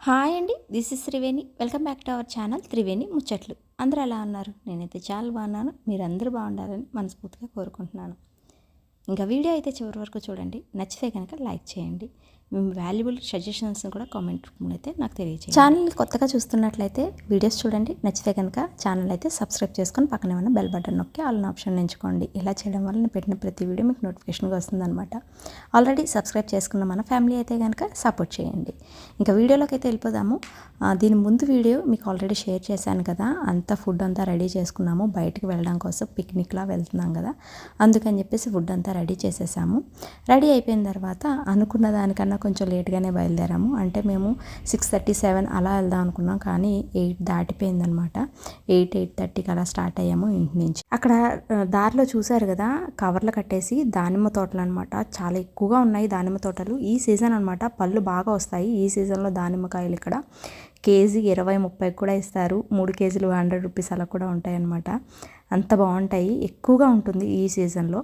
Hi అండి, this is Triveni. Welcome back to our channel Triveni ముచ్చట్లు. అందరూ ఎలా ఉన్నారు? నేనైతే చాలా బాగున్నాను. మీరందరూ బాగుండాలని మనస్ఫూర్తిగా కోరుకుంటున్నాను. ఇంకా వీడియో అయితే చివరి వరకు చూడండి. నచ్చితే కనుక లైక్ చేయండి. మీ వాల్యుబుల్ సజెషన్స్ని కూడా కామెంట్ రూపంలో అయితే నాకు తెలియజేయండి. ఛానల్ని కొత్తగా చూస్తున్నట్లయితే వీడియోస్ చూడండి. నచ్చితే కనుక ఛానల్ అయితే సబ్స్క్రైబ్ చేసుకొని పక్కనే ఉన్న బెల్ బటన్ నొక్కి ఆల్ ఆప్షన్ ఎంచుకోండి. ఇలా చేయడం వల్ల నేను పెట్టిన ప్రతి వీడియో మీకు నోటిఫికేషన్గా వస్తుందన్నమాట. ఆల్రెడీ సబ్స్క్రైబ్ చేసుకున్న మన ఫ్యామిలీ అయితే కనుక సపోర్ట్ చేయండి. ఇంకా వీడియోలోకి అయితే వెళ్ళిపోదాము. దీని ముందు వీడియో మీకు ఆల్రెడీ షేర్ చేశాను కదా. అంతా ఫుడ్ అంతా రెడీ చేసుకున్నాము. బయటకు వెళ్ళడం కోసం పిక్నిక్లా వెళ్తున్నాం కదా, అందుకని చెప్పేసి ఫుడ్ అంతా రెడీ చేసేసాము. రెడీ అయిపోయిన తర్వాత అనుకున్న దానికన్నా కొంచెం లేట్గానే బయలుదేరాము. అంటే మేము 6:37 అలా వెళ్దాం అనుకున్నాం, కానీ 8 దాటిపోయిందనమాట. 8:30కి అలా స్టార్ట్ అయ్యాము ఇంటి నుంచి. అక్కడ దారిలో చూసారు కదా, కవర్లు కట్టేసి దానిమ్మ తోటలు అనమాట. చాలా ఎక్కువగా ఉన్నాయి దానిమ్మ తోటలు. ఈ సీజన్ అనమాట, పళ్ళు బాగా వస్తాయి ఈ సీజన్లో దానిమ్మకాయలు. ఇక్కడ కేజీ 20-30 కూడా ఇస్తారు. 3 కేజీలు 100 రూపీస్ అలా కూడా ఉంటాయన్నమాట. అంత బాగుంటాయి, ఎక్కువగా ఉంటుంది ఈ సీజన్లో.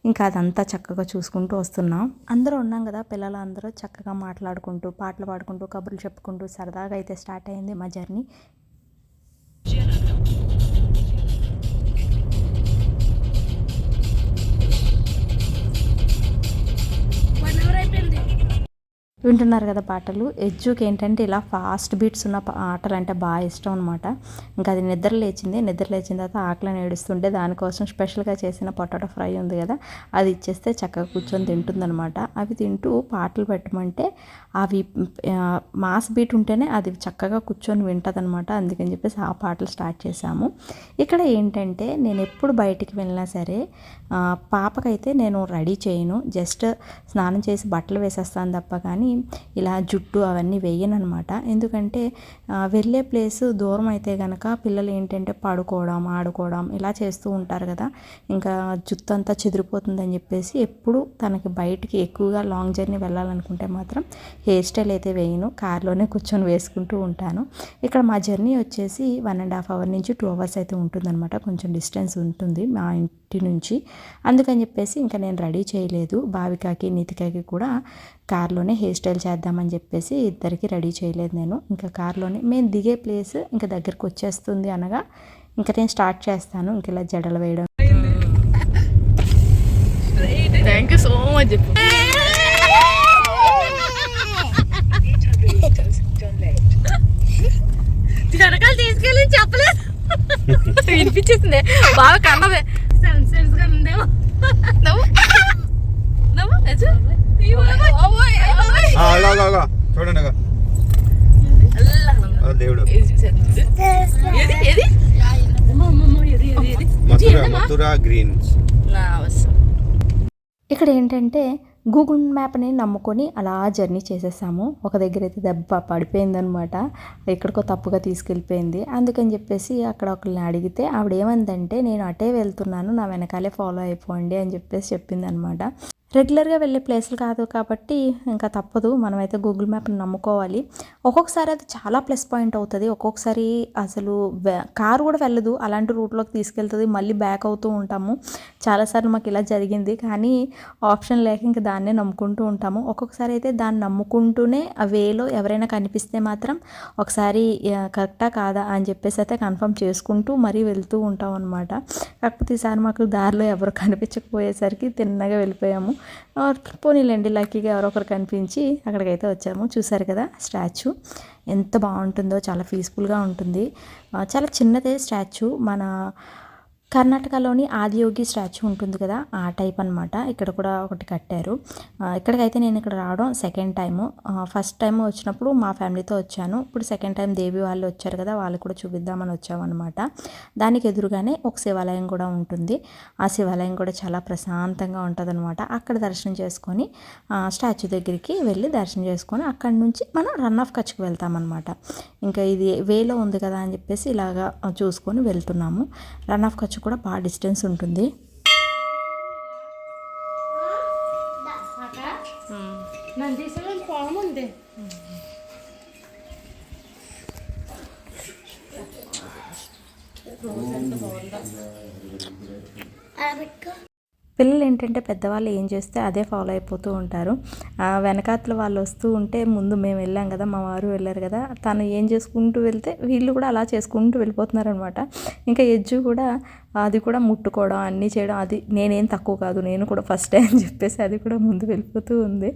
ఇంకా అదంతా చక్కగా చూసుకుంటూ వస్తున్నాం. అందరూ ఉన్నాం కదా, పిల్లలు అందరూ చక్కగా మాట్లాడుకుంటూ పాటలు పాడుకుంటూ కబుర్లు చెప్పుకుంటూ సరదాగా అయితే స్టార్ట్ అయింది మా జర్నీ. వింటున్నారు కదా పాటలు. ఎజ్జుకి ఏంటంటే ఇలా ఫాస్ట్ బీట్స్ ఉన్న పాటలు అంటే బాగా ఇష్టం అనమాట. ఇంకా అది నిద్ర లేచిన తర్వాత ఆకలిని ఏడుస్తుంటే దానికోసం స్పెషల్గా చేసిన పొటాటో ఫ్రై ఉంది కదా, అది ఇచ్చేస్తే చక్కగా కూర్చొని తింటుందనమాట. అవి తింటూ పాటలు పెట్టమంటే అవి మాస్ బీట్ ఉంటేనే అది చక్కగా కూర్చొని వింటదనమాట. అందుకని చెప్పేసి ఆ పాటలు స్టార్ట్ చేశాము. ఇక్కడ ఏంటంటే నేను ఎప్పుడు బయటికి వెళ్ళినా సరే పాపకైతే నేను రెడీ చేయను, జస్ట్ స్నానం చేసి బట్టలు వేసేస్తాను తప్ప కానీ ఇలా జుట్టు అవన్నీ వేయను అనమాట. ఎందుకంటే వెళ్ళే ప్లేస్ దూరం అయితే కనుక పిల్లలు ఏంటంటే పడుకోవడం ఆడుకోవడం ఇలా చేస్తూ ఉంటారు కదా, ఇంకా జుట్టు అంతా చెదిరిపోతుందని చెప్పేసి ఎప్పుడు తనకి బయటికి ఎక్కువగా లాంగ్ జర్నీ వెళ్ళాలనుకుంటే మాత్రం హెయిర్ స్టైల్ అయితే వేయను, కార్లోనే కూర్చొని వేసుకుంటూ ఉంటాను. ఇక్కడ మా జర్నీ వచ్చేసి 1.5 అవర్ నుంచి 2 అవర్స్ అయితే ఉంటుందన్నమాట. కొంచెం డిస్టెన్స్ ఉంటుంది మా ఇంటి నుంచి. అందుకని చెప్పేసి ఇంకా నేను రెడీ చేయలేదు. భావికాకి నితికాకి కూడా కార్లోనే హెయిర్ స్టైల్ చేద్దామని చెప్పేసి ఇద్దరికి రెడీ చేయలేదు నేను. ఇంకా కార్లోనే మేము దిగే ప్లేస్ ఇంకా దగ్గరికి వచ్చేస్తుంది అనగా ఇంకా నేను స్టార్ట్ చేస్తాను. ఇంక ఇలా జడలు వేయడం. Thank you so much. జడకాలు తీసుకెళ్ళి చెప్పలేదు, వినిపించేసింది బాగా కన్నదే. సెన్స్గా ఉందేమో. చూడండి దేవుడు మథురా గ్రీన్స్. ఇక్కడ ఏంటంటే గూగుల్ మ్యాప్ని నమ్ముకొని అలా జర్నీ చేసేసాము. ఒక దగ్గర అయితే దెబ్బ పడిపోయిందనమాట, ఎక్కడికో తప్పుగా తీసుకెళ్ళిపోయింది. అందుకని చెప్పేసి అక్కడ ఒకరిని అడిగితే ఆవిడ ఏమందంటే, నేను అటే వెళ్తున్నాను, నా వెనకాలే ఫాలో అయిపోండి అని చెప్పేసి చెప్పింది అనమాట. రెగ్యులర్గా వెళ్ళే ప్లేసులు కాదు కాబట్టి ఇంకా తప్పదు, మనమైతే గూగుల్ మ్యాప్ని నమ్ముకోవాలి. ఒక్కొక్కసారి అది చాలా ప్లస్ పాయింట్ అవుతుంది, ఒక్కొక్కసారి అసలు కారు కూడా వెళ్ళదు, అలాంటి రూట్లోకి తీసుకెళ్తుంది, మళ్ళీ బ్యాక్ అవుతూ ఉంటాము. చాలాసార్లు మాకు ఇలా జరిగింది, కానీ ఆప్షన్ లేక ఇంకా దాన్నే నమ్ముకుంటూ ఉంటాము. ఒక్కొక్కసారి అయితే దాన్ని నమ్ముకుంటూనే ఆ వేలో ఎవరైనా కనిపిస్తే మాత్రం ఒకసారి కరెక్టా కాదా అని చెప్పేసి అయితే కన్ఫర్మ్ చేసుకుంటూ మరీ వెళ్తూ ఉంటాం అనమాట. కాకపోతే ఈసారి మాకు దారిలో ఎవరు కనిపించకపోయేసరికి తిన్నగా వెళ్ళిపోయాము. పోనీలేండి, లక్కీగా ఎవరో ఒకరు కనిపించి అక్కడికైతే వచ్చాము. చూసారు కదా స్టాచ్యూ ఎంత బాగుంటుందో, చాలా పీస్ఫుల్గా ఉంటుంది. చాలా చిన్నదే స్టాచ్యూ, మన కర్ణాటకలోని ఆదియోగి స్టాచ్యూ ఉంటుంది కదా, ఆ టైప్ అనమాట. ఇక్కడ కూడా ఒకటి కట్టారు. ఇక్కడికైతే నేను ఇక్కడ రావడం సెకండ్ టైము. ఫస్ట్ టైం వచ్చినప్పుడు మా ఫ్యామిలీతో వచ్చాను, ఇప్పుడు సెకండ్ టైం దేవి వాళ్ళు వచ్చారు కదా, వాళ్ళు కూడా చూపిద్దామని వచ్చామన్నమాట. దానికి ఎదురుగానే ఒక శివాలయం కూడా ఉంటుంది. ఆ శివాలయం కూడా చాలా ప్రశాంతంగా ఉంటుంది అనమాట. అక్కడ దర్శనం చేసుకొని స్టాచ్యూ దగ్గరికి వెళ్ళి దర్శనం చేసుకొని అక్కడి నుంచి మనం రన్ ఆఫ్ కచ్కి వెళ్తామన్నమాట. ఇంకా ఇది వేలో ఉంది కదా అని చెప్పేసి ఇలాగా చూసుకొని వెళ్తున్నాము. రన్ ఆఫ్ కచ్ కూడా బాగా డిస్టెన్స్ ఉంటుంది. పిల్లలు ఏంటంటే పెద్దవాళ్ళు ఏం చేస్తే అదే ఫాలో అయిపోతూ ఉంటారు. వెనకాతల వాళ్ళు వస్తూ ఉంటే ముందు మేము వెళ్ళాం కదా, మా వారు వెళ్ళారు కదా, తను ఏం చేసుకుంటూ వెళ్తే వీళ్ళు కూడా అలా చేసుకుంటూ వెళ్ళిపోతున్నారనమాట. ఇంకా ఎజ్జు కూడా అది కూడా ముట్టుకోవడం అన్నీ చేయడం, అది నేనేం తక్కువ కాదు, నేను కూడా ఫస్టే అని చెప్పేసి అది కూడా ముందు వెళ్ళిపోతూ ఉంది.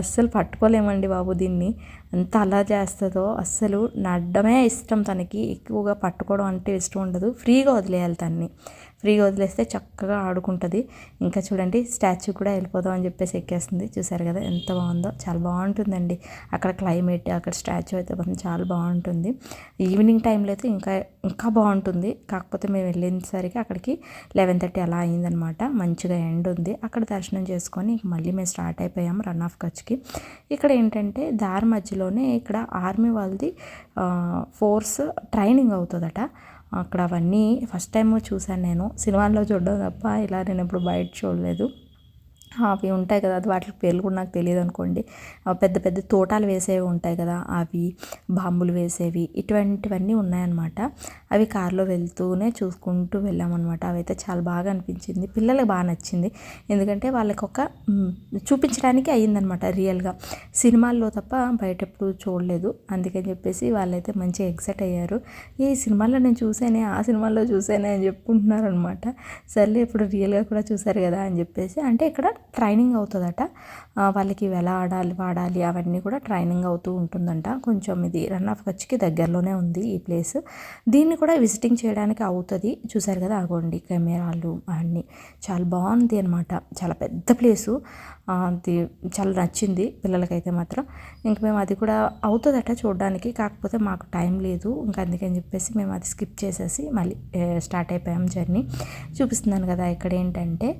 అస్సలు పట్టుకోలేమండి బాబు దీన్ని, అంత అలా చేస్తుందో. అస్సలు నడ్డమే ఇష్టం తనకి, ఎక్కువగా పట్టుకోవడం అంటే ఇష్టం ఉండదు. ఫ్రీగా వదిలేయాలి తన్ని, ఫ్రీగా వదిలేస్తే చక్కగా ఆడుకుంటుంది. ఇంకా చూడండి స్టాచ్యూ కూడా వెళ్ళిపోదాం అని చెప్పేసి ఎక్కేస్తుంది. చూసారు కదా ఎంత బాగుందో, చాలా బాగుంటుందండి అక్కడ క్లైమేట్, అక్కడ స్టాచ్యూ అయితే చాలా బాగుంటుంది. ఈవినింగ్ టైంలో అయితే ఇంకా బాగుంటుంది. కాకపోతే మేము వెళ్ళేసరికి అక్కడికి 11:30 అలా అయిందనమాట. మంచిగా ఎండ్ ఉంది. అక్కడ దర్శనం చేసుకొని మళ్ళీ మేము స్టార్ట్ అయిపోయాము రన్ ఆఫ్ కచ్కి. ఇక్కడ ఏంటంటే దారి మధ్యలోనే ఇక్కడ ఆర్మీ వాళ్ళది ఫోర్స్ ట్రైనింగ్ అవుతుందట. అక్కడ అవన్నీ ఫస్ట్ టైం చూశాను నేను, సినిమాల్లో చూడడం తప్ప ఇలా నేను ఎప్పుడు బయట చూడలేదు. అవి ఉంటాయి కదా, అది వాటి పేర్లు కూడా నాకు తెలియదు అనుకోండి. పెద్ద పెద్ద తోటాలు వేసేవి ఉంటాయి కదా, అవి బాంబులు వేసేవి, ఇటువంటివన్నీ ఉన్నాయన్నమాట. అవి కారులో వెళ్తూనే చూసుకుంటూ వెళ్ళామన్నమాట. అవి అయితే చాలా బాగా అనిపించింది, పిల్లలకు బాగా నచ్చింది. ఎందుకంటే వాళ్ళకి ఒక చూపించడానికి అయ్యిందనమాట రియల్గా. సినిమాల్లో తప్ప బయట ఎప్పుడు చూడలేదు, అందుకని చెప్పేసి వాళ్ళైతే మంచిగా ఎక్సైట్ అయ్యారు. ఈ సినిమాలో నేను చూసానే, ఆ సినిమాలో చూసానే అని చెప్పుకుంటున్నారు అనమాట. సర్లే ఇప్పుడు రియల్గా కూడా చూసారు కదా అని చెప్పేసి. అంటే ఇక్కడ ట్రైనింగ్ అవుతుందట వాళ్ళకి, ఎలా ఆడాలి వాడాలి అవన్నీ కూడా ట్రైనింగ్ అవుతూ ఉంటుందంట. కొంచెం ఇది రన్ ఆఫ్ కచ్కి దగ్గరలోనే ఉంది ఈ ప్లేస్. దీన్ని కూడా విజిటింగ్ చేయడానికి అవుతుంది. చూసారు కదా అగోండి కెమెరాలు అన్నీ, చాలా బాగుంది అనమాట. చాలా పెద్ద ప్లేసు, అది చాలా నచ్చింది పిల్లలకైతే మాత్రం. ఇంక మేము అది కూడా అవుతుందట చూడడానికి, కాకపోతే మాకు టైం లేదు. ఇంకా అందుకని చెప్పేసి మేము అది స్కిప్ చేసేసి మళ్ళీ స్టార్ట్ అయిపోయాం జర్నీ. చూపిస్తున్నాను కదా ఇక్కడ ఏంటంటే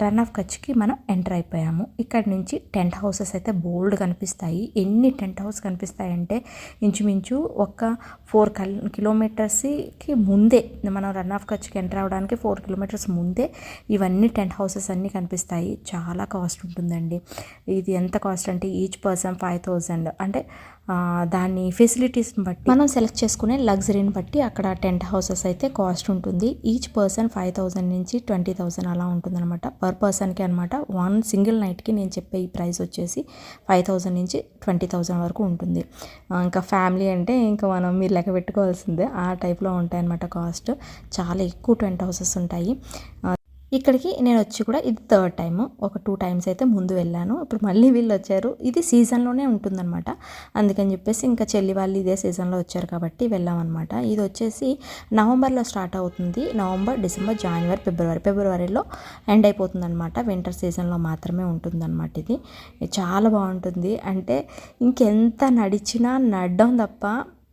రన్ ఆఫ్ కచ్కి మనం ఎంటర్ అయిపోయాము. ఇక్కడ నుంచి టెంట్ హౌసెస్ అయితే బోల్డ్ కనిపిస్తాయి. ఎన్ని టెంట్ హౌస్ కనిపిస్తాయంటే ఇంచుమించు ఒక 4 కిలోమీటర్స్కి ముందే, మనం రన్ ఆఫ్ కచ్కి ఎంటర్ అవ్వడానికి 4 కిలోమీటర్స్ ముందే ఇవన్నీ టెంట్ హౌసెస్ అన్నీ కనిపిస్తాయి. చాలా కాస్ట్ ఉంటుందండి. ఇది ఎంత కాస్ట్ అంటే ఈచ్ పర్సన్ 5,000. అంటే దాని ఫెసిలిటీస్ని బట్టి, మనం సెలెక్ట్ చేసుకునే లగ్జరీని బట్టి అక్కడ టెంట్ హౌసెస్ అయితే కాస్ట్ ఉంటుంది. ఈచ్ పర్సన్ 5,000 నుంచి 20,000 అలా ఉంటుందన్నమాట పర్ పర్సన్కి అనమాట. వన్ సింగిల్ నైట్కి నేను చెప్పే ఈ ప్రైస్ వచ్చేసి 5,000 నుంచి 20,000 వరకు ఉంటుంది. ఇంకా ఫ్యామిలీ అంటే ఇంకా మనం మీరు లెక్క పెట్టుకోవాల్సిందే, ఆ టైప్లో ఉంటాయన్నమాట కాస్ట్. చాలా ఎక్కువ టెంట్ హౌసెస్ ఉంటాయి. ఇక్కడికి నేను వచ్చి కూడా ఇది 3rd టైం. ఒక 2 టైమ్స్ అయితే ముందు వెళ్ళాను, ఇప్పుడు మళ్ళీ వీళ్ళు వచ్చారు. ఇది సీజన్లోనే ఉంటుందన్నమాట. అందుకని చెప్పేసి ఇంకా చెల్లి వాళ్ళు ఇదే సీజన్లో వచ్చారు కాబట్టి వెళ్ళామన్నమాట. ఇది వచ్చేసి నవంబర్లో స్టార్ట్ అవుతుంది. నవంబర్, డిసెంబర్, జనవరి, ఫిబ్రవరిలో ఎండ్ అయిపోతుంది అనమాట. వింటర్ సీజన్లో మాత్రమే ఉంటుందన్నమాట. ఇది చాలా బాగుంటుంది. అంటే ఇంకెంత నడిచినా నడడం తప్ప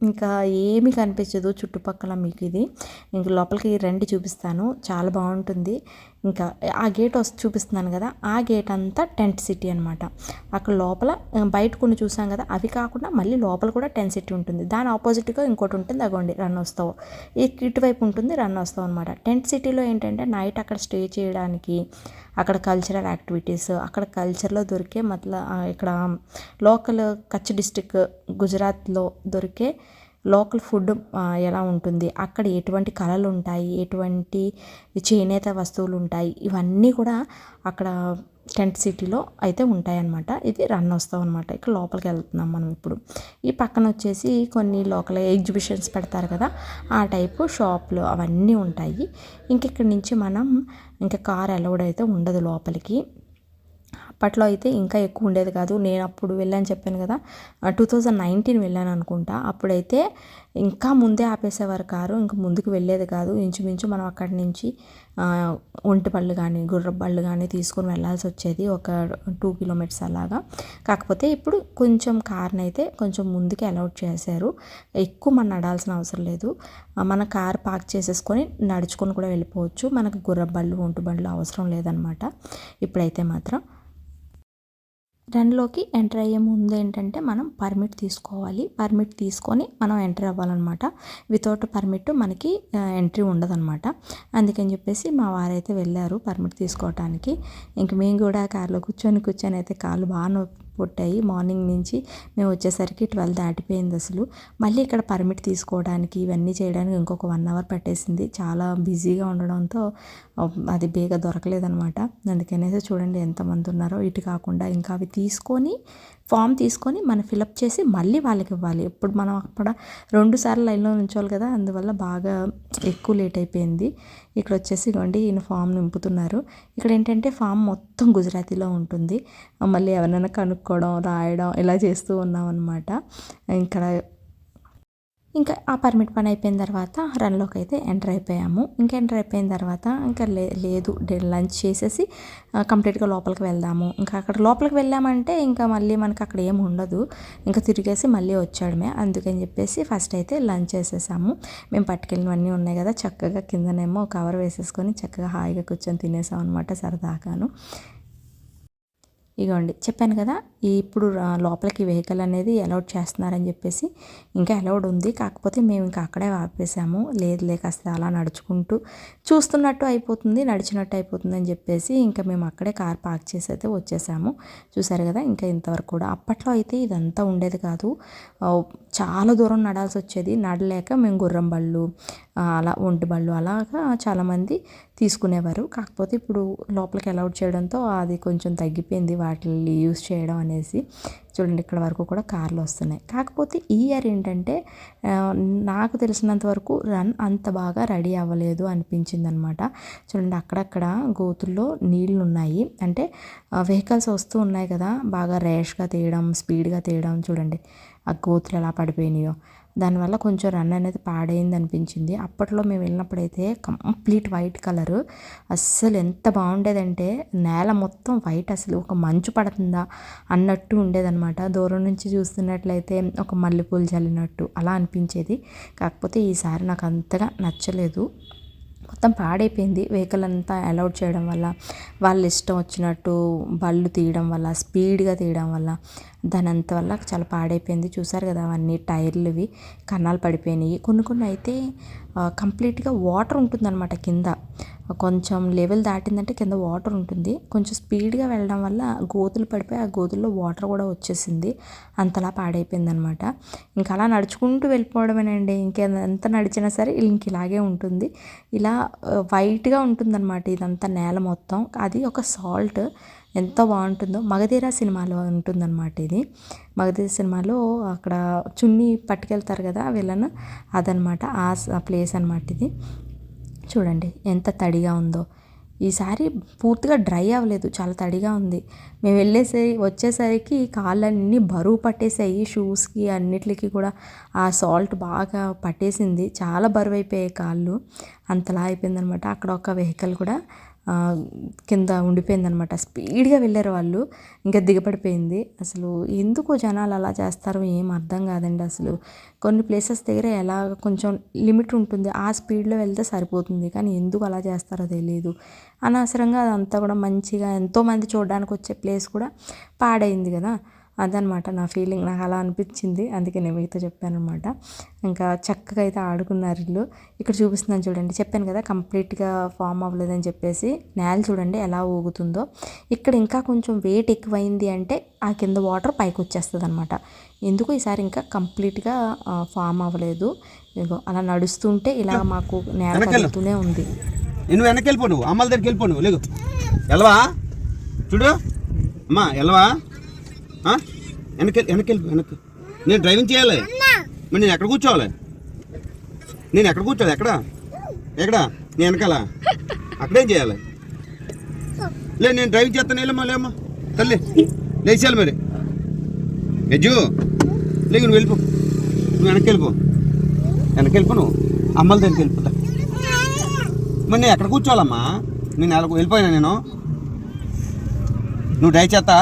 ఇంకా ఏమీ కనిపించదు చుట్టుపక్కల మీకు. ఇది ఇంక లోపలికి రండి చూపిస్తాను, చాలా బాగుంటుంది. ఇంకా ఆ గేట్ చూపిస్తున్నాను కదా, ఆ గేట్ అంతా టెంట్ సిటీ అనమాట. అక్కడ లోపల బయట కొన్ని చూసాం కదా, అవి కాకుండా మళ్ళీ లోపల కూడా టెంట్ సిటీ ఉంటుంది. దాని ఆపోజిట్గా ఇంకోటి ఉంటుంది, అగోండి రన్ వస్తావు, ఇటువైపు ఉంటుంది రన్ వస్తావు అనమాట. టెంట్ సిటీలో ఏంటంటే నైట్ అక్కడ స్టే చేయడానికి, అక్కడ కల్చరల్ యాక్టివిటీస్, అక్కడ కల్చర్లో దొరికే ఇక్కడ లోకల్ కచ్ డిస్టిక్ గుజరాత్లో దొరికే లోకల్ ఫుడ్ ఎలా ఉంటుంది, అక్కడ ఎటువంటి కళలు ఉంటాయి, ఎటువంటి చేనేత వస్తువులు ఉంటాయి, ఇవన్నీ కూడా అక్కడ టెంట్ సిటీలో అయితే ఉంటాయన్నమాట. ఇది రన్ వస్తాం అనమాట. ఇక్కడ లోపలికి వెళ్తున్నాం మనం ఇప్పుడు. ఈ పక్కన వచ్చేసి కొన్ని లోకల్ ఎగ్జిబిషన్స్ పెడతారు కదా, ఆ టైపు షాపులు అవన్నీ ఉంటాయి. ఇక్కడి నుంచి మనం ఇంకా కార్ అలౌడ్ అయితే ఉండదు లోపలికి. అప్పట్లో అయితే ఇంకా ఎక్కువ ఉండేది కాదు. నేను అప్పుడు వెళ్ళాను చెప్పాను కదా, 2019 వెళ్ళాను అనుకుంటా. అప్పుడైతే ఇంకా ముందే ఆపేసేవారు కారు, ఇంకా ముందుకు వెళ్ళేది కాదు. ఇంచుమించు మనం అక్కడి నుంచి ఒంటి బళ్ళు కానీ గుర్రబళ్ళు కానీ తీసుకొని వెళ్ళాల్సి వచ్చేది, ఒక 2 కిలోమీటర్స్ అలాగా. కాకపోతే ఇప్పుడు కొంచెం కార్ని అయితే కొంచెం ముందుకు అలౌట్ చేశారు. ఎక్కువ మనం నడాల్సిన అవసరం లేదు. మన కార్ పార్క్ చేసేసుకొని నడుచుకొని కూడా వెళ్ళిపోవచ్చు. మనకు గుర్రబళ్ళు ఒంటి బళ్ళు అవసరం లేదనమాట ఇప్పుడైతే మాత్రం. రన్లోకి ఎంటర్ అయ్యే ముందు ఏంటంటే మనం పర్మిట్ తీసుకోవాలి. పర్మిట్ తీసుకొని మనం ఎంటర్ అవ్వాలన్నమాట. వితౌట్ పర్మిట్ మనకి ఎంట్రీ ఉండదన్నమాట. అందుకని చెప్పేసి మా వారైతే వెళ్ళారు పర్మిట్ తీసుకోవడానికి. ఇంక మేము కూడా కార్లో కూర్చొని అయితే కాళ్ళు బాగా కొట్టాయి. మార్నింగ్ నుంచి మేము వచ్చేసరికి 12 దాటిపోయింది. అసలు మళ్ళీ ఇక్కడ పర్మిట్ తీసుకోవడానికి ఇవన్నీ చేయడానికి ఇంకొక 1 అవర్ పట్టేసింది. చాలా బిజీగా ఉండడంతో అది బేగా దొరకలేదనమాట. అందుకనేసి చూడండి ఎంతమంది ఉన్నారో. ఇటు కాకుండా ఇంకా అవి తీసుకొని ఫామ్ తీసుకొని మనం ఫిలప్ చేసి మళ్ళీ వాళ్ళకి ఇవ్వాలి. ఇప్పుడు మనం అక్కడ 2 సార్లు లైన్లో ఉంచోవాలి కదా, అందువల్ల బాగా ఎక్కువ లేట్ అయిపోయింది. ఇక్కడ వచ్చేసి ఇవ్వండి ఈయన ఫామ్ నింపుతున్నారు. ఇక్కడ ఏంటంటే ఫామ్ మొత్తం గుజరాతీలో ఉంటుంది. మళ్ళీ ఎవరైనా కనుక్కోవడం రాయడం ఇలా చేస్తూ ఉన్నాం అనమాట. ఇంకా ఆ పర్మిట్ పని అయిపోయిన తర్వాత రన్లోకి అయితే ఎంటర్ అయిపోయాము. ఇంకా ఎంటర్ అయిపోయిన తర్వాత ఇంకా లేదు లంచ్ చేసేసి కంప్లీట్గా లోపలికి వెళ్దాము. ఇంకా అక్కడ లోపలికి వెళ్ళామంటే ఇంకా మళ్ళీ మనకు అక్కడ ఏమి ఉండదు, ఇంకా తిరిగేసి మళ్ళీ వచ్చాడమే. అందుకని చెప్పేసి ఫస్ట్ అయితే లంచ్ చేసేసాము. మేము పట్టుకెళ్ళినవన్నీ ఉన్నాయి కదా, చక్కగా కిందనేమో కవర్ వేసేసుకొని చక్కగా హాయిగా కూర్చొని తినేసాం అనమాట సరదాగాను. ఇగోండి చెప్పాను కదా, ఇప్పుడు లోపలికి వెహికల్ అనేది అలౌడ్ చేస్తున్నారని చెప్పేసి. ఇంకా అలౌడ్ ఉంది, కాకపోతే మేము ఇంకా అక్కడే ఆపేసాము. లేదు కాస్త అలా నడుచుకుంటూ చూస్తున్నట్టు అయిపోతుంది, నడిచినట్టు అయిపోతుంది అని చెప్పేసి ఇంకా మేము అక్కడే కార్ పార్క్ చేసి అయితే వచ్చేసాము. చూసారు కదా, ఇంకా ఇంతవరకు కూడా అప్పట్లో అయితే ఇదంతా ఉండేది కాదు. చాలా దూరం నడాల్సి వచ్చేది. నడలేక మేము గుర్రం బళ్ళు అలా ఒంటి బళ్ళు అలాగా చాలామంది తీసుకునేవారు. కాకపోతే ఇప్పుడు లోపలికి అలౌడ్ చేయడంతో అది కొంచెం తగ్గిపోయింది వాటిని యూజ్ చేయడం అనేసి. చూడండి ఇక్కడ వరకు కూడా కార్లు వస్తున్నాయి. కాకపోతే ఈ ఇయర్ ఏంటంటే నాకు తెలిసినంత వరకు రన్ అంత బాగా రెడీ అవ్వలేదు అనిపించింది అనమాట. చూడండి అక్కడక్కడ గోతుల్లో నీళ్ళు ఉన్నాయి, అంటే వెహికల్స్ వస్తూ ఉన్నాయి కదా, బాగా ర్యాష్గా తీయడం స్పీడ్గా తీయడం. చూడండి ఆ గోతులు ఎలా పడిపోయినాయో, దానివల్ల కొంచెం రన్ అనేది పాడైంది అనిపించింది. అప్పట్లో మేము వెళ్ళినప్పుడైతే కంప్లీట్ వైట్ కలరు, అస్సలు ఎంత బాగుండేదంటే నేల మొత్తం వైట్, అసలు ఒక మంచు పడుతుందా అన్నట్టు ఉండేదన్నమాట. దూరం నుంచి చూస్తున్నట్లయితే ఒక మల్లెపూలు చల్లినట్టు అలా అనిపించేది. కాకపోతే ఈసారి నాకు అంతగా నచ్చలేదు, మొత్తం పాడైపోయింది. వెహికల్ అంతా అలౌడ్ చేయడం వల్ల, వాళ్ళు ఇష్టం వచ్చినట్టు బళ్ళు తీయడం వల్ల, స్పీడ్గా తీయడం వల్ల దాని అంత వల్ల చాలా పాడైపోయింది. చూసారు కదా అవన్నీ టైర్లు ఇవి కన్నాలు పడిపోయినాయి. కొన్ని అయితే కంప్లీట్గా వాటర్ ఉంటుందన్నమాట కింద. కొంచెం లెవెల్ దాటిందంటే కింద వాటర్ ఉంటుంది. కొంచెం స్పీడ్గా వెళ్ళడం వల్ల గోతులు పడిపోయి ఆ గోతుల్లో వాటర్ కూడా వచ్చేసింది. అంతలా పాడైపోయింది అనమాట. ఇంకా అలా నడుచుకుంటూ వెళ్ళిపోవడమేనండి. ఇంకెంత నడిచినా సరే ఇంక ఇలాగే ఉంటుంది. ఇలా వైట్గా ఉంటుందన్నమాట ఇదంతా నేల మొత్తం. అది ఒక సాల్ట్ ఎంత బాగుంటుందో. మగధీర సినిమాలో ఉంటుందన్నమాట ఇది. మగధీర సినిమాలో అక్కడ చున్నీ పట్టుకెళ్తారు కదా విలన్, అదనమాట ఆ ప్లేస్ అనమాట ఇది. చూడండి ఎంత తడిగా ఉందో. ఈసారి పూర్తిగా డ్రై అవ్వలేదు, చాలా తడిగా ఉంది. మేము వచ్చేసరికి కాళ్ళన్నీ బరువు పట్టేసాయి. షూస్కి అన్నిటికి కూడా ఆ సాల్ట్ బాగా పట్టేసింది. చాలా బరువు అయిపోయాయి కాళ్ళు, అంతలా అయిపోయిందనమాట. అక్కడ ఒక వెహికల్ కూడా కింద ఉండిపోయిందనమాట. స్పీడ్గా వెళ్ళారు వాళ్ళు, ఇంకా దిగబడిపోయింది. అసలు ఎందుకు జనాలు అలా చేస్తారో ఏం అర్థం కాదండి. అసలు కొన్ని ప్లేసెస్ దగ్గర ఎలా కొంచెం లిమిట్ ఉంటుంది, ఆ స్పీడ్లో వెళ్తే సరిపోతుంది, కానీ ఎందుకు అలా చేస్తారో తెలియదు. అనవసరంగా అదంతా కూడా మంచిగా ఎంతోమంది చూడడానికి వచ్చే ప్లేస్ కూడా పాడైంది కదా. అదనమాట నా ఫీలింగ్, నాకు అలా అనిపించింది. అందుకే నేను మీతో చెప్పాను అనమాట. ఇంకా చక్కగా అయితే ఆడుకున్నారు ఇల్లు. ఇక్కడ చూపిస్తున్నాను చూడండి, చెప్పాను కదా కంప్లీట్గా ఫామ్ అవ్వలేదని చెప్పేసి. నేల చూడండి ఎలా ఊగుతుందో. ఇక్కడ ఇంకా కొంచెం వెయిట్ ఎక్కువైంది అంటే ఆ కింద వాటర్ పైకి వచ్చేస్తుంది అనమాట. ఎందుకు ఈసారి ఇంకా కంప్లీట్గా ఫామ్ అవ్వలేదు. ఇదిగో అలా నడుస్తుంటే ఇలా మాకు నేల పడుతూనే ఉంది. నువ్వు వెనక్కి వెళ్ళిపో, నువ్వు అమ్మల దగ్గరికి వెళ్ళిపో, నువ్వు లేదు వెళ్ళవా చూడు అమ్మా, వెళ్ళవా వెనక్కి వెనక్కి. నేను డ్రైవింగ్ చేయాలి, మరి నేను ఎక్కడ కూర్చోవాలి? ఎక్కడ నేను వెనకాల అక్కడేం చేయాలి? లేదు నేను డ్రైవింగ్ చేస్తాను. లేమ్మా తల్లి లేచేయాలి మరి. యజ్జు లేదు, నువ్వు వెళ్ళిపో, నువ్వు వెనక్కి వెళ్ళిపో నువ్వు అమ్మల దగ్గరికి వెళ్ళిపోతా. మరి నేను ఎక్కడ కూర్చోవాలమ్మా? నేను వెళ్ళిపోయినా నేను, నువ్వు డ్రైవ్ చేస్తా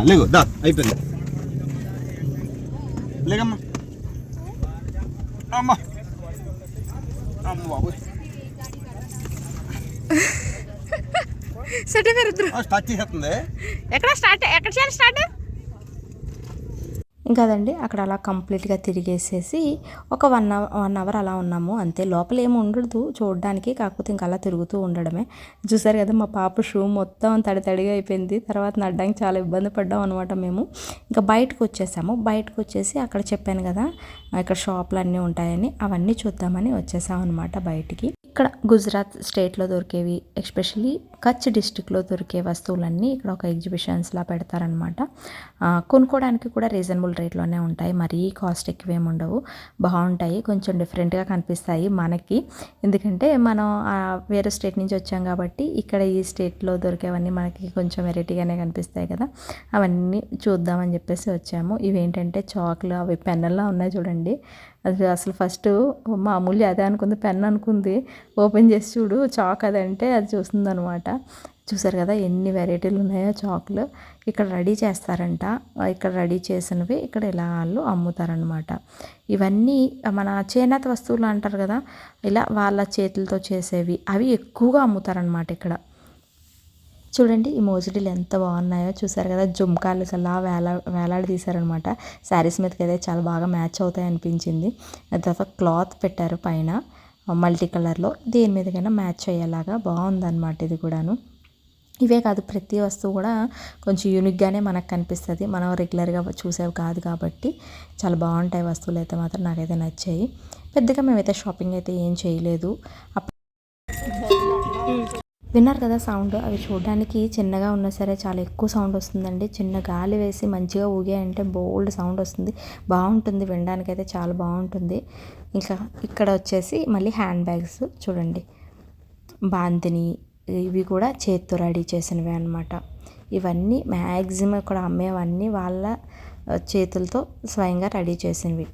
లేవు దా అయిపోయింది. లేకమ్మా అమ్మా బాబు స్టార్ట్ చేసేస్తుంది. ఎక్కడ చేయాలి స్టార్ట్? ఇంకా అదండి అక్కడ అలా కంప్లీట్గా తిరిగేసేసి ఒక 1 అవర్ అలా ఉన్నాము అంతే. లోపల ఏమి ఉండదు చూడడానికి, కాకపోతే ఇంకా అలా తిరుగుతూ ఉండడమే. చూసారు కదా మా పాప షూ మొత్తం తడిగా అయిపోయింది. తర్వాత నడడానికి చాలా ఇబ్బంది పడ్డాం అనమాట మేము. ఇంకా బయటకు వచ్చేసాము. బయటకు వచ్చేసి అక్కడ చెప్పాను కదా ఇక్కడ షాపులు అన్నీ ఉంటాయని, అవన్నీ చూద్దామని వచ్చేసాం అనమాట బయటికి. ఇక్కడ గుజరాత్ స్టేట్లో దొరికేవి, ఎస్పెషల్లీ కచ్ డిస్టిక్లో దొరికే వస్తువులన్నీ ఇక్కడ ఒక ఎగ్జిబిషన్స్లా పెడతారనమాట. కొనుక్కోవడానికి కూడా రీజనబుల్ రేట్లోనే ఉంటాయి, మరీ కాస్ట్ ఎక్కువేమి ఉండవు, బాగుంటాయి, కొంచెం డిఫరెంట్గా కనిపిస్తాయి మనకి. ఎందుకంటే మనం వేరే స్టేట్ నుంచి వచ్చాం కాబట్టి ఇక్కడ ఈ స్టేట్లో దొరికేవన్నీ మనకి కొంచెం వెరైటీగానే కనిపిస్తాయి కదా, అవన్నీ చూద్దామని చెప్పేసి వచ్చాము. ఇవేంటంటే చాక్లు, అవి పెన్నుల్లా ఉన్నాయి చూడండి. అది అసలు ఫస్ట్ మామూలు అదే అనుకుంది, పెన్ అనుకుంది. ఓపెన్ చేసి చూడు చాక్ అదంటే అది చూస్తుంది అనమాట. చూసారు కదా ఎన్ని వెరైటీలు ఉన్నాయో చాక్లు. ఇక్కడ రెడీ చేస్తారంట, ఇక్కడ రెడీ చేసినవి ఇక్కడ ఇలా వాళ్ళు అమ్ముతారనమాట. ఇవన్నీ మన చేనేత వస్తువులు అంటారు కదా, ఇలా వాళ్ళ చేతులతో చేసేవి, అవి ఎక్కువగా అమ్ముతారనమాట ఇక్కడ. చూడండి ఈ మోజుడీలు ఎంత బాగున్నాయో చూసారు కదా, జుమ్కాలు అలా వేలాడి తీశారనమాట. శారీస్ మీదకి అయితే చాలా బాగా మ్యాచ్ అవుతాయి అనిపించింది. తర్వాత క్లాత్ పెట్టారు పైన మల్టీ కలర్లో, దేని మీదకైనా మ్యాచ్ అయ్యేలాగా బాగుందన్నమాట ఇది కూడాను. ఇవే కాదు ప్రతి వస్తువు కూడా కొంచెం యూనిక్గానే మనకు కనిపిస్తుంది, మనం రెగ్యులర్గా చూసేవి కాదు కాబట్టి చాలా బాగుంటాయి వస్తువులు అయితే మాత్రం నాకైతే నచ్చాయి. పెద్దగా మేమైతే షాపింగ్ అయితే ఏం చేయలేదు. విన్నారు కదా సౌండ్, అవి చూడడానికి చిన్నగా ఉన్నా సరే చాలా ఎక్కువ సౌండ్ వస్తుందండి. చిన్న గాలి వేసి మంచిగా ఊగాయంటే బోల్డ్ సౌండ్ వస్తుంది, బాగుంటుంది, వినడానికైతే చాలా బాగుంటుంది. ఇంకా ఇక్కడ వచ్చేసి మళ్ళీ హ్యాండ్ బ్యాగ్స్ చూడండి, బాంతిని, ఇవి కూడా చేత్తో రెడీ చేసినవే అనమాట. ఇవన్నీ మ్యాక్సిమం ఇక్కడ అమ్మేవన్నీ వాళ్ళ చేతులతో స్వయంగా రెడీ చేసినవి.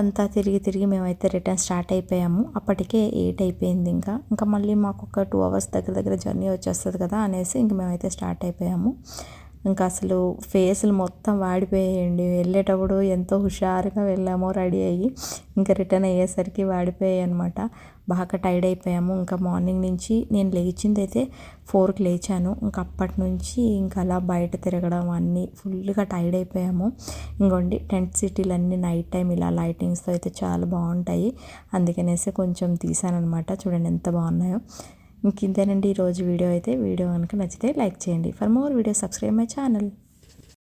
అంతా తిరిగి మేమైతే రిటర్న్ స్టార్ట్ అయిపోయాము. అప్పటికే 8 అయిపోయింది. ఇంకా మళ్ళీ మాకు ఒక 2 అవర్స్ దగ్గర జర్నీ వచ్చేస్తుంది కదా అనేసి ఇంక మేమైతే స్టార్ట్ అయిపోయాము. ఇంకా అసలు ఫేసులు మొత్తం వాడిపోయాయండి. వెళ్ళేటప్పుడు ఎంతో హుషారుగా వెళ్ళామో రెడీ అయ్యి, ఇంకా రిటర్న్ అయ్యేసరికి వాడిపోయాయి అనమాట. బాగా టైర్డ్ అయిపోయాము. ఇంకా మార్నింగ్ నుంచి నేను లేచింది అయితే 4కి లేచాను. ఇంకా అప్పటి నుంచి ఇంకా అలా బయట తిరగడం అన్నీ ఫుల్గా టైర్డ్ అయిపోయాము. ఇంకోండి టెంట్ సిటీలు అన్నీ నైట్ టైం ఇలా లైటింగ్స్తో అయితే చాలా బాగుంటాయి, అందుకనేసి కొంచెం తీసాను అనమాట. చూడండి ఎంత బాగున్నాయో. ఇంకేంతేనండి ఈరోజు వీడియో అయితే. వీడియో కనుక నచ్చితే లైక్ చేయండి. For more video subscribe my channel.